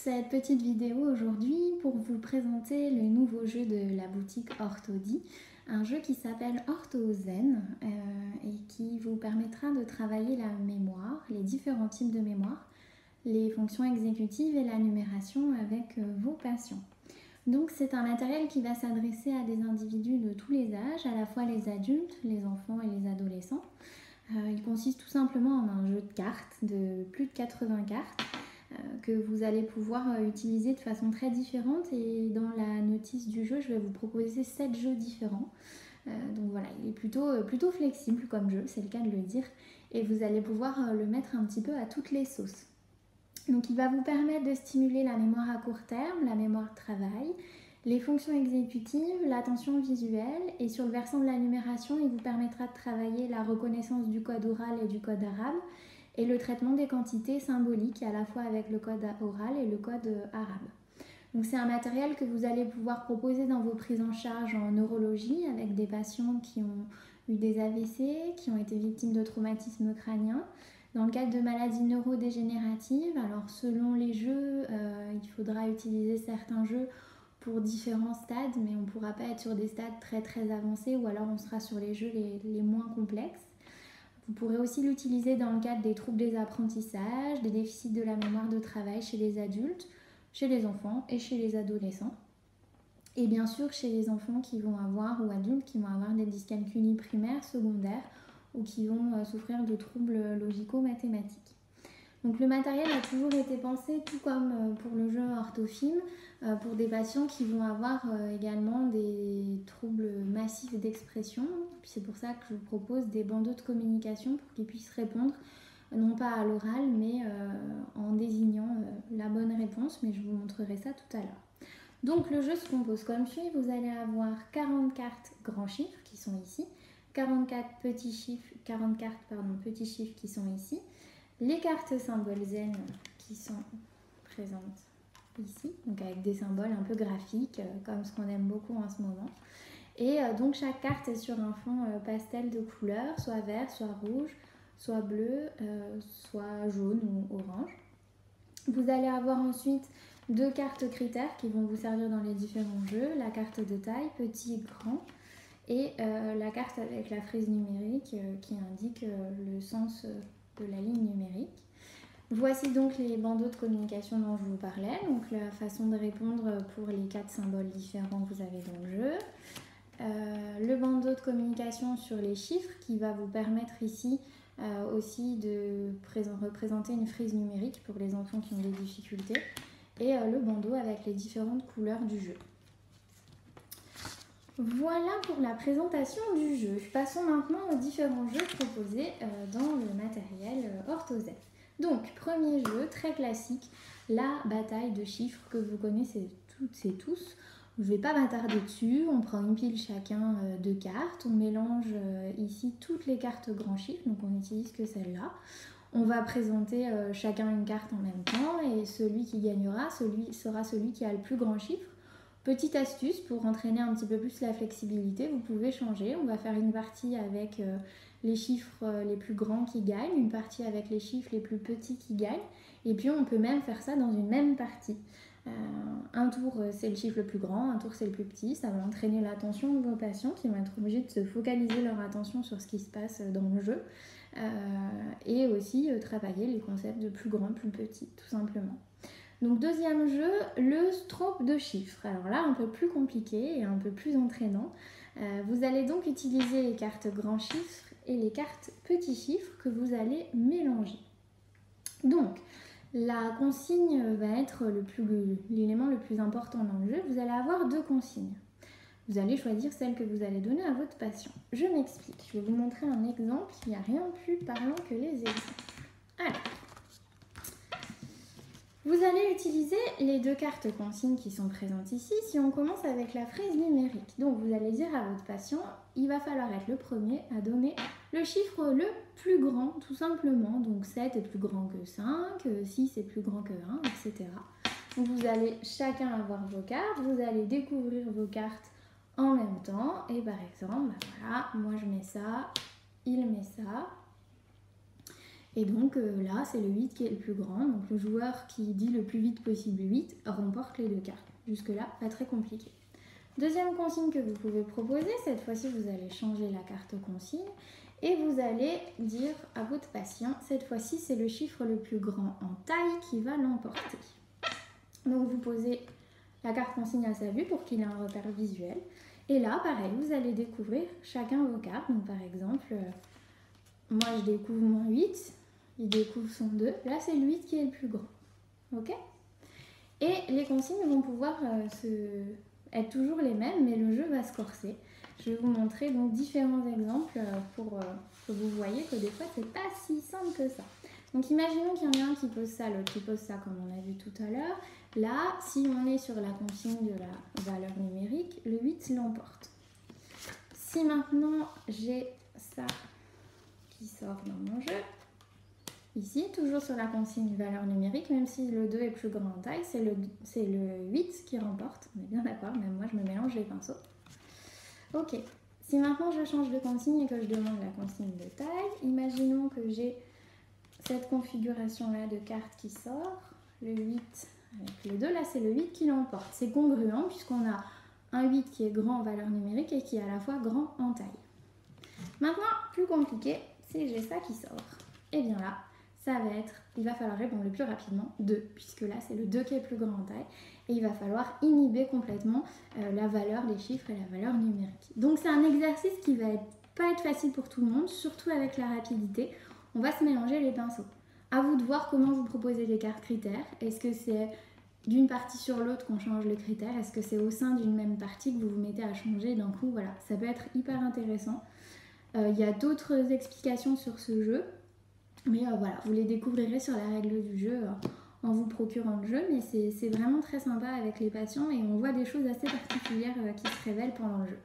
cette petite vidéo aujourd'hui pour vous présenter le nouveau jeu de la boutique Orthodi, un jeu qui s'appelle OrthoZen et qui vous permettra de travailler la mémoire, les différents types de mémoire, les fonctions exécutives et la numération avec vos patients. Donc c'est un matériel qui va s'adresser à des individus de tous les âges, à la fois les adultes, les enfants et les adolescents. Il consiste tout simplement en un jeu de cartes de plus de 80 cartes que vous allez pouvoir utiliser de façon très différente, et dans la notice du jeu je vais vous proposer 7 jeux différents. Donc voilà, il est plutôt flexible comme jeu, c'est le cas de le dire, et vous allez pouvoir le mettre un petit peu à toutes les sauces. Donc il va vous permettre de stimuler la mémoire à court terme, la mémoire de travail, les fonctions exécutives, l'attention visuelle, et sur le versant de la numération, il vous permettra de travailler la reconnaissance du code oral et du code arabe et le traitement des quantités symboliques à la fois avec le code oral et le code arabe. Donc c'est un matériel que vous allez pouvoir proposer dans vos prises en charge en neurologie avec des patients qui ont eu des AVC, qui ont été victimes de traumatismes crâniens. Dans le cadre de maladies neurodégénératives, alors selon les jeux, il faudra utiliser certains jeux pour différents stades, mais on ne pourra pas être sur des stades très avancés, ou alors on sera sur les jeux les moins complexes. Vous pourrez aussi l'utiliser dans le cadre des troubles des apprentissages, des déficits de la mémoire de travail chez les adultes, chez les enfants et chez les adolescents. Et bien sûr chez les enfants qui vont avoir, ou adultes qui vont avoir des dyscalculies primaires, secondaires, ou qui vont souffrir de troubles logico-mathématiques. Donc le matériel a toujours été pensé, tout comme pour le jeu Orthofilm, pour des patients qui vont avoir également des troubles massifs d'expression. C'est pour ça que je vous propose des bandeaux de communication pour qu'ils puissent répondre, non pas à l'oral, mais en désignant la bonne réponse, mais je vous montrerai ça tout à l'heure. Donc le jeu se compose comme suit: vous allez avoir 40 cartes grands chiffres qui sont ici, 44 petits chiffres, 40 cartes petits chiffres qui sont ici, les cartes symboles zen qui sont présentes ici, donc avec des symboles un peu graphiques, comme ce qu'on aime beaucoup en ce moment. Et donc chaque carte est sur un fond pastel de couleurs, soit vert, soit rouge, soit bleu, soit jaune ou orange. Vous allez avoir ensuite 2 cartes critères qui vont vous servir dans les différents jeux, la carte de taille, petit, grand, et la carte avec la frise numérique qui indique le sens de la ligne numérique. Voici donc les bandeaux de communication dont je vous parlais, donc la façon de répondre pour les 4 symboles différents que vous avez dans le jeu. Le bandeau de communication sur les chiffres qui va vous permettre ici aussi de représenter une frise numérique pour les enfants qui ont des difficultés, et le bandeau avec les différentes couleurs du jeu. Voilà pour la présentation du jeu. Passons maintenant aux différents jeux proposés dans le matériel OrthoZen. Donc, premier jeu très classique, la bataille de chiffres que vous connaissez toutes et tous. Je ne vais pas m'attarder dessus, on prend une pile chacun de cartes, on mélange ici toutes les cartes grands chiffres, donc on n'utilise que celle-là. On va présenter chacun une carte en même temps, et celui qui gagnera sera celui qui a le plus grand chiffre. Petite astuce pour entraîner un petit peu plus la flexibilité, vous pouvez changer. On va faire une partie avec les chiffres les plus grands qui gagnent, une partie avec les chiffres les plus petits qui gagnent, et puis on peut même faire ça dans une même partie. Un tour c'est le chiffre le plus grand, un tour c'est le plus petit. Ça va entraîner l'attention de vos patients qui vont être obligés de se focaliser leur attention sur ce qui se passe dans le jeu, et aussi travailler les concepts de plus grand, plus petit, tout simplement. Donc deuxième jeu, le strobe de chiffres. Alors là, un peu plus compliqué et un peu plus entraînant. Vous allez donc utiliser les cartes grands chiffres et les cartes petits chiffres que vous allez mélanger. Donc, la consigne va être l'élément le plus important dans le jeu. Vous allez avoir 2 consignes. Vous allez choisir celle que vous allez donner à votre patient. Je m'explique. Je vais vous montrer un exemple. Il n'y a rien de plus parlant que les exemples. Alors, vous allez utiliser les 2 cartes consignes qui sont présentes ici. Si on commence avec la frise numérique, donc vous allez dire à votre patient, il va falloir être le premier à donner le chiffre le plus grand, tout simplement. Donc 7 est plus grand que 5, 6 est plus grand que 1, etc. Donc vous allez chacun avoir vos cartes, vous allez découvrir vos cartes en même temps. Et par exemple, voilà, moi je mets ça, il met ça. Et donc là, c'est le 8 qui est le plus grand. Donc le joueur qui dit le plus vite possible 8 remporte les deux cartes. Jusque-là, pas très compliqué. Deuxième consigne que vous pouvez proposer, cette fois-ci, vous allez changer la carte consigne et vous allez dire à votre patient, cette fois-ci, c'est le chiffre le plus grand en taille qui va l'emporter. Donc vous posez la carte consigne à sa vue pour qu'il ait un repère visuel. Et là, pareil, vous allez découvrir chacun vos cartes. Donc par exemple, moi je découvre mon 8, il découvre son 2. Là, c'est le 8 qui est le plus grand. Ok ? Et les consignes vont pouvoir être toujours les mêmes, mais le jeu va se corser. Je vais vous montrer donc différents exemples pour que vous voyez que des fois, c'est pas si simple que ça. Donc imaginons qu'il y en a un qui pose ça, l'autre qui pose ça comme on a vu tout à l'heure. Là, si on est sur la consigne de la valeur numérique, le 8 l'emporte. Si maintenant j'ai ça qui sort dans mon jeu, ici, toujours sur la consigne valeur numérique, même si le 2 est plus grand en taille, c'est le 8 qui remporte. On est bien d'accord, même moi je me mélange les pinceaux. Ok, si maintenant je change de consigne et que je demande la consigne de taille, imaginons que j'ai cette configuration-là de carte qui sort, le 8 avec le 2, là c'est le 8 qui l'emporte. C'est congruent puisqu'on a un 8 qui est grand en valeur numérique et qui est à la fois grand en taille. Maintenant, plus compliqué, si j'ai ça qui sort. Et bien là, ça va être, il va falloir répondre le plus rapidement 2, puisque là c'est le 2 qui est plus grand en taille, et il va falloir inhiber complètement la valeur, les chiffres et la valeur numérique. Donc c'est un exercice qui va pas être facile pour tout le monde, surtout avec la rapidité. On va se mélanger les pinceaux. À vous de voir comment vous proposez les cartes critères. Est-ce que c'est d'une partie sur l'autre qu'on change le critère? Est-ce que c'est au sein d'une même partie que vous vous mettez à changer d'un coup? Voilà, ça peut être hyper intéressant. Il y a d'autres explications sur ce jeu. Mais voilà, vous les découvrirez sur la règle du jeu en vous procurant le jeu. Mais c'est vraiment très sympa avec les patients et on voit des choses assez particulières qui se révèlent pendant le jeu.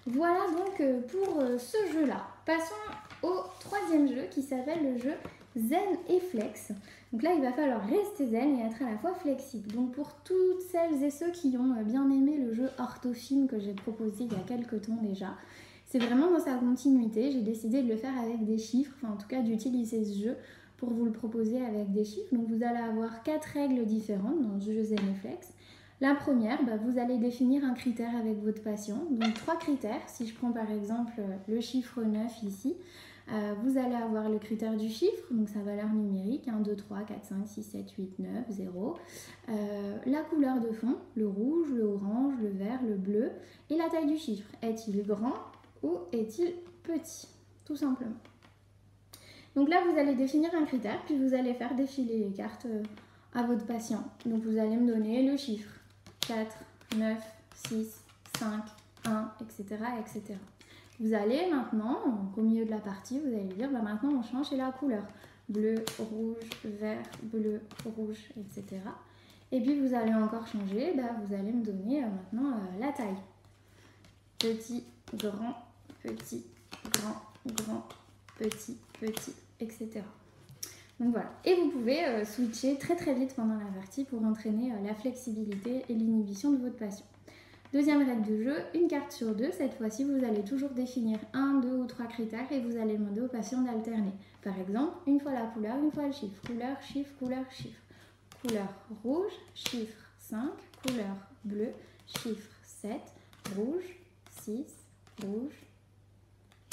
Voilà donc pour ce jeu-là. Passons au troisième jeu qui s'appelle le jeu Zen et Flex. Donc là, il va falloir rester zen et être à la fois flexible. Donc pour toutes celles et ceux qui ont bien aimé le jeu Orthofilm que j'ai proposé il y a quelques temps déjà, c'est vraiment dans sa continuité. J'ai décidé de le faire avec des chiffres, enfin en tout cas d'utiliser ce jeu pour vous le proposer avec des chiffres. Donc vous allez avoir 4 règles différentes dans ce jeu Zen et Flex. La première, vous allez définir un critère avec votre patient. Donc 3 critères. Si je prends par exemple le chiffre 9 ici, vous allez avoir le critère du chiffre, donc sa valeur numérique, 1, 2, 3, 4, 5, 6, 7, 8, 9, 0. La couleur de fond, le rouge, le orange, le vert, le bleu. Et la taille du chiffre. Est-il grand ou est-il petit? Tout simplement. Donc là, vous allez définir un critère, puis vous allez faire défiler les cartes à votre patient. Donc vous allez me donner le chiffre 4, 9, 6, 5, 1, etc. etc. Vous allez maintenant, au milieu de la partie, vous allez dire maintenant on change, c'est la couleur. Bleu, rouge, vert, bleu, rouge, etc. Et puis vous allez encore changer, vous allez me donner maintenant la taille. Petit, grand, petit, grand, petit, petit, etc. Donc voilà. Et vous pouvez switcher très très vite pendant la partie pour entraîner la flexibilité et l'inhibition de votre patient. Deuxième règle du jeu, une carte sur 2. Cette fois-ci, vous allez toujours définir 1, 2 ou 3 critères et vous allez demander au patient d'alterner. Par exemple, une fois la couleur, une fois le chiffre. Couleur, chiffre, couleur, chiffre. Couleur rouge, chiffre 5. Couleur bleu, chiffre 7. Rouge, 6. Rouge,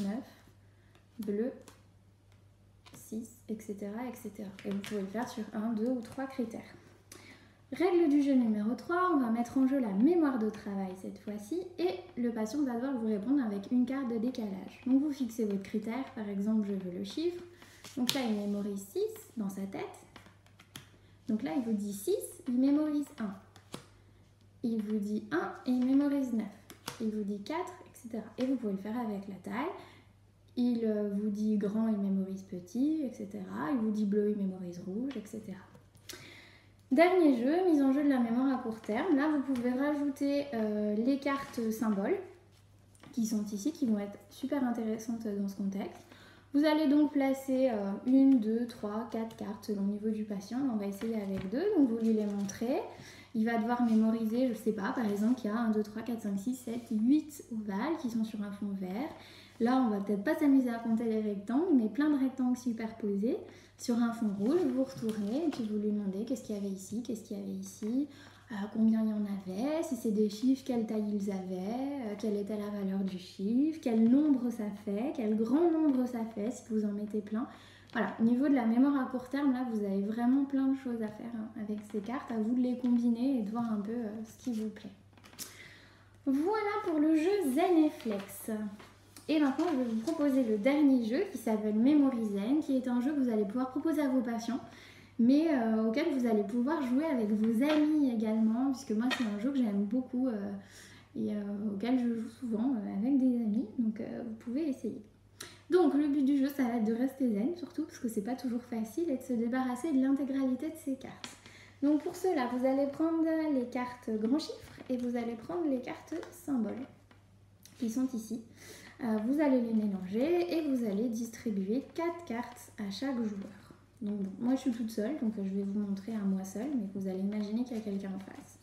9. Bleu, 6, etc., etc. Et vous pouvez le faire sur 1, 2 ou 3 critères. Règle du jeu numéro 3, on va mettre en jeu la mémoire de travail cette fois-ci et le patient va devoir vous répondre avec une carte de décalage. Donc vous fixez votre critère, par exemple je veux le chiffre. Donc là il mémorise 6 dans sa tête. Donc là il vous dit 6, il mémorise 1. Il vous dit 1 et il mémorise 9. Il vous dit 4, etc. Et vous pouvez le faire avec la taille. Il vous dit grand, il mémorise petit, etc. Il vous dit bleu, il mémorise rouge, etc. Dernier jeu, mise en jeu de la mémoire à court terme. Là, vous pouvez rajouter les cartes symboles qui sont ici, qui vont être super intéressantes dans ce contexte. Vous allez donc placer 1, 2, 3, 4 cartes au niveau du patient. On va essayer avec 2, donc vous lui les montrez. Il va devoir mémoriser, je ne sais pas, par exemple, il y a 1, 2, 3, 4, 5, 6, 7, 8 ovales qui sont sur un fond vert. Là, on va peut-être pas s'amuser à compter les rectangles, mais plein de rectangles superposés sur un fond rouge. Vous retournez et puis vous lui demandez qu'est-ce qu'il y avait ici, qu'est-ce qu'il y avait ici, combien il y en avait, si c'est des chiffres, quelle taille ils avaient, quelle était la valeur du chiffre, quel nombre ça fait, quel grand nombre ça fait si vous en mettez plein. Voilà, au niveau de la mémoire à court terme, là, vous avez vraiment plein de choses à faire avec ces cartes. À vous de les combiner et de voir un peu ce qui vous plaît. Voilà pour le jeu Zen et Flex. Et maintenant, je vais vous proposer le dernier jeu qui s'appelle Memory Zen, qui est un jeu que vous allez pouvoir proposer à vos patients, mais auquel vous allez pouvoir jouer avec vos amis également, puisque moi, c'est un jeu que j'aime beaucoup et auquel je joue souvent avec des amis, donc vous pouvez essayer. Donc le but du jeu, ça va être de rester zen, surtout parce que c'est pas toujours facile, et de se débarrasser de l'intégralité de ces cartes. Donc pour cela, vous allez prendre les cartes grands chiffres et vous allez prendre les cartes symboles qui sont ici. Vous allez les mélanger et vous allez distribuer 4 cartes à chaque joueur. Donc bon, moi je suis toute seule, donc je vais vous montrer à moi seule, mais vous allez imaginer qu'il y a quelqu'un en face.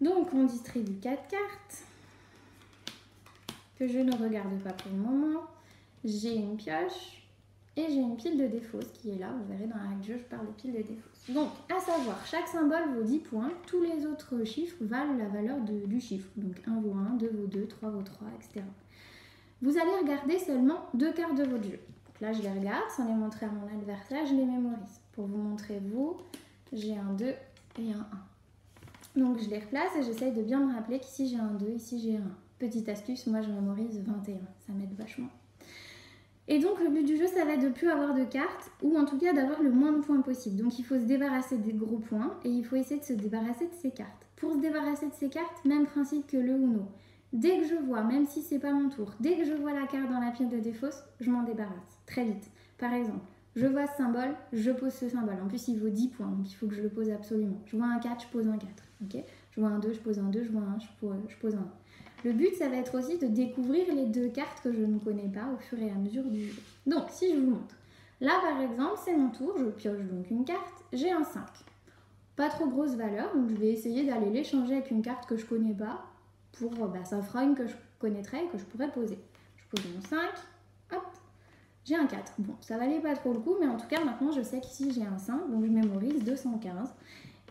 Donc on distribue 4 cartes que je ne regarde pas pour le moment. J'ai une pioche et j'ai une pile de défausse qui est là. Vous verrez dans la règle de jeu, je parle de pile de défausse. Donc, à savoir, chaque symbole vaut 10 points. Tous les autres chiffres valent la valeur du chiffre. Donc, 1 vaut 1, 2 vaut 2, 3 vaut 3, etc. Vous allez regarder seulement 2 cartes de votre jeu. Donc là, je les regarde sans les montrer à mon adversaire, je les mémorise. Pour vous montrer, vous, j'ai un 2 et un 1. Donc, je les replace et j'essaye de bien me rappeler qu'ici, j'ai un 2, ici, j'ai un 1. Petite astuce, moi, je mémorise 21. Ça m'aide vachement. Et donc le but du jeu, ça va être de ne plus avoir de cartes, ou en tout cas d'avoir le moins de points possible. Donc il faut se débarrasser des gros points, et il faut essayer de se débarrasser de ces cartes. Pour se débarrasser de ces cartes, même principe que le Uno. Dès que je vois, même si c'est pas mon tour, dès que je vois la carte dans la pile de défausse, je m'en débarrasse, très vite. Par exemple, je vois ce symbole, je pose ce symbole. En plus, il vaut 10 points, donc il faut que je le pose absolument. Je vois un 4, je pose un 4. Okay, je vois un 2, je pose un 2, je vois un 1, je pose un 1. Le but, ça va être aussi de découvrir les 2 cartes que je ne connais pas au fur et à mesure du jeu. Donc, si je vous montre. Là, par exemple, c'est mon tour. Je pioche donc une carte. J'ai un 5. Pas trop grosse valeur, donc je vais essayer d'aller l'échanger avec une carte que je ne connais pas. Pour, ça fera une que je connaîtrais et que je pourrais poser. Je pose mon 5. Hop. J'ai un 4. Bon, ça valait pas trop le coup, mais en tout cas, maintenant, je sais qu'ici, j'ai un 5. Donc, je mémorise 215.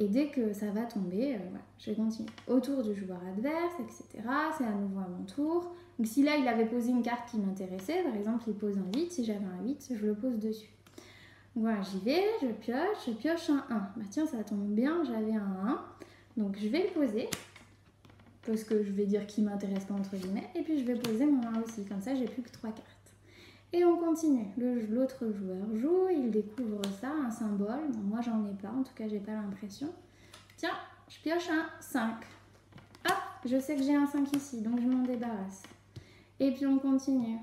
Et dès que ça va tomber, voilà, je vais continuer. Autour du joueur adverse, etc. C'est à nouveau à mon tour. Donc si là, il avait posé une carte qui m'intéressait, par exemple, il pose un 8. Si j'avais un 8, je le pose dessus. Donc voilà, j'y vais, je pioche un 1. Bah tiens, ça tombe bien, j'avais un 1. Donc je vais le poser, parce que je vais dire qu'il ne m'intéresse pas, entre guillemets. Et puis je vais poser mon 1 aussi, comme ça, j'ai plus que 3 cartes. Et on continue. L'autre joueur joue, il découvre ça, un symbole. Bon, moi, j'en ai pas, en tout cas, j'ai pas l'impression. Tiens, je pioche un 5. Hop, je sais que j'ai un 5 ici, donc je m'en débarrasse. Et puis on continue.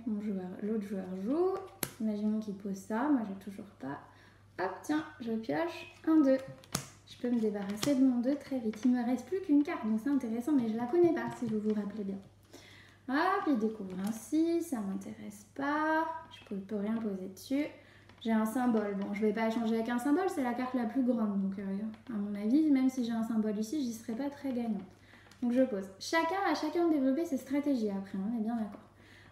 L'autre joueur joue. Imaginons qu'il pose ça, moi, j'ai toujours pas. Hop, tiens, je pioche un 2. Je peux me débarrasser de mon 2 très vite. Il me reste plus qu'une carte, donc c'est intéressant, mais je la connais pas, si vous vous rappelez bien. Hop, il découvre un 6, ça m'intéresse pas, je peux rien poser dessus. J'ai un symbole, bon je vais pas échanger avec un symbole, c'est la carte la plus grande, donc à mon avis, même si j'ai un symbole ici, j'y serais pas très gagnante. Donc je pose. Chacun de développer ses stratégies après, on est bien d'accord.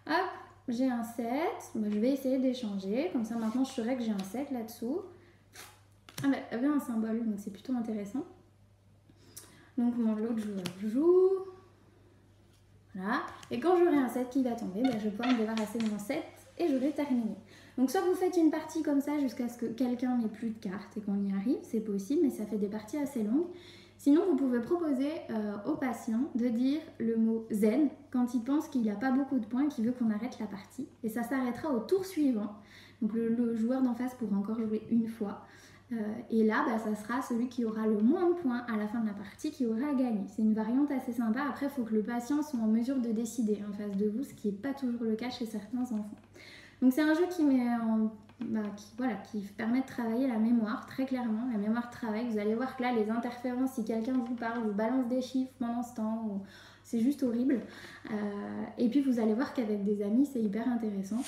Hop, j'ai un 7, je vais essayer d'échanger, comme ça maintenant je saurais que j'ai un 7 là-dessous. Ah bah, il y avait un symbole, donc c'est plutôt intéressant. Donc l'autre joueur joue. Voilà. Et quand j'aurai un 7 qui va tomber, je vais pouvoir me débarrasser de mon 7 et j'aurai terminé. Donc soit vous faites une partie comme ça jusqu'à ce que quelqu'un n'ait plus de cartes et qu'on y arrive, c'est possible, mais ça fait des parties assez longues. Sinon, vous pouvez proposer au patient de dire le mot zen quand il pense qu'il n'a pas beaucoup de points et qu'il veut qu'on arrête la partie. Et ça s'arrêtera au tour suivant. Donc le joueur d'en face pourra encore jouer une fois. Et là, ça sera celui qui aura le moins de points à la fin de la partie qui aura gagné. C'est une variante assez sympa. Après, il faut que le patient soit en mesure de décider en face de vous, ce qui n'est pas toujours le cas chez certains enfants. Donc c'est un jeu qui permet de travailler la mémoire, très clairement, la mémoire de travail. Vous allez voir que là, les interférences, si quelqu'un vous parle, vous balance des chiffres pendant ce temps, c'est juste horrible. Et puis vous allez voir qu'avec des amis, c'est hyper intéressant.